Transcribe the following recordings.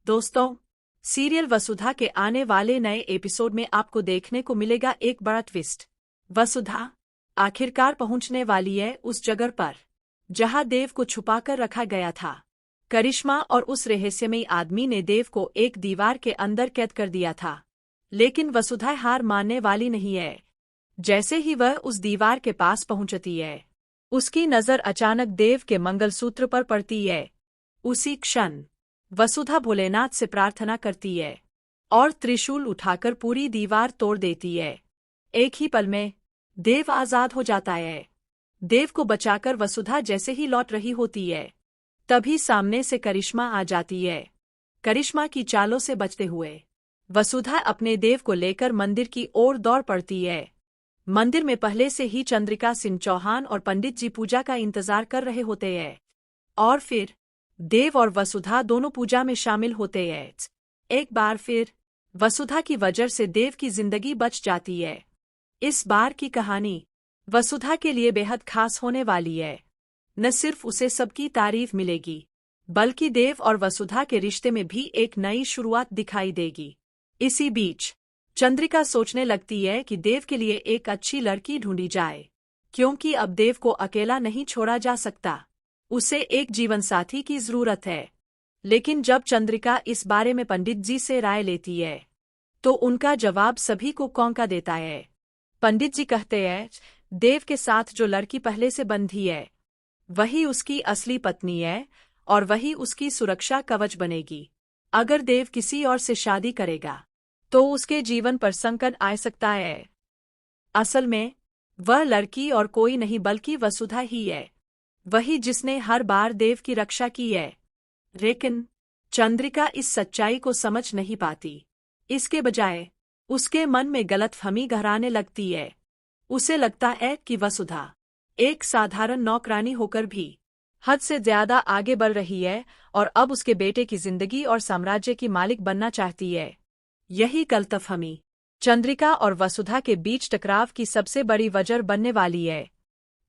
दोस्तों, सीरियल वसुधा के आने वाले नए एपिसोड में आपको देखने को मिलेगा एक बड़ा ट्विस्ट। वसुधा आखिरकार पहुंचने वाली है उस जगह पर जहां देव को छुपाकर रखा गया था। करिश्मा और उस रहस्यमयी आदमी ने देव को एक दीवार के अंदर कैद कर दिया था, लेकिन वसुधा हार मानने वाली नहीं है। जैसे ही वह उस दीवार के पास पहुंचती है, उसकी नजर अचानक देव के मंगलसूत्र पर पड़ती है। उसी क्षण वसुधा भोलेनाथ से प्रार्थना करती है और त्रिशूल उठाकर पूरी दीवार तोड़ देती है। एक ही पल में देव आजाद हो जाता है। देव को बचाकर वसुधा जैसे ही लौट रही होती है, तभी सामने से करिश्मा आ जाती है। करिश्मा की चालों से बचते हुए वसुधा अपने देव को लेकर मंदिर की ओर दौड़ पड़ती है। मंदिर में पहले से ही चंद्रिका सिंह चौहान और पंडित जी पूजा का इंतजार कर रहे होते हैं, और फिर देव और वसुधा दोनों पूजा में शामिल होते हैं। एक बार फिर वसुधा की वजह से देव की जिंदगी बच जाती है। इस बार की कहानी वसुधा के लिए बेहद खास होने वाली है। न सिर्फ उसे सबकी तारीफ मिलेगी, बल्कि देव और वसुधा के रिश्ते में भी एक नई शुरुआत दिखाई देगी। इसी बीच चंद्रिका सोचने लगती है कि देव के लिए एक अच्छी लड़की ढूंढी जाए, क्योंकि अब देव को अकेला नहीं छोड़ा जा सकता। उसे एक जीवनसाथी की जरूरत है। लेकिन जब चंद्रिका इस बारे में पंडित जी से राय लेती है, तो उनका जवाब सभी को कौंका देता है। पंडित जी कहते हैं, देव के साथ जो लड़की पहले से बंधी है, वही उसकी असली पत्नी है और वही उसकी सुरक्षा कवच बनेगी। अगर देव किसी और से शादी करेगा, तो उसके जीवन पर संकट आ सकता है। असल में वह लड़की और कोई नहीं बल्कि वसुधा ही है, वही जिसने हर बार देव की रक्षा की है। लेकिन चंद्रिका इस सच्चाई को समझ नहीं पाती। इसके बजाय उसके मन में गलतफहमी गहराने लगती है। उसे लगता है कि वसुधा एक साधारण नौकरानी होकर भी हद से ज्यादा आगे बढ़ रही है और अब उसके बेटे की जिंदगी और साम्राज्य की मालिक बनना चाहती है। यही गलतफहमी चंद्रिका और वसुधा के बीच टकराव की सबसे बड़ी वजह बनने वाली है।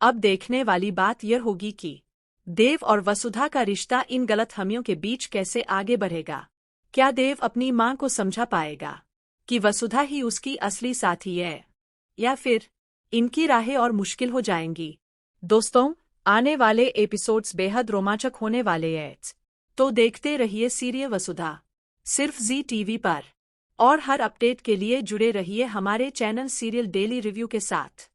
अब देखने वाली बात यह होगी कि देव और वसुधा का रिश्ता इन गलतफहमियों के बीच कैसे आगे बढ़ेगा। क्या देव अपनी मां को समझा पाएगा कि वसुधा ही उसकी असली साथी है, या फिर इनकी राहें और मुश्किल हो जाएंगी। दोस्तों, आने वाले एपिसोड्स बेहद रोमांचक होने वाले हैं, तो देखते रहिए सीरियल वसुधा, सिर्फ जी टीवी पर। और हर अपडेट के लिए जुड़े रहिए हमारे चैनल सीरियल डेली रिव्यू के साथ।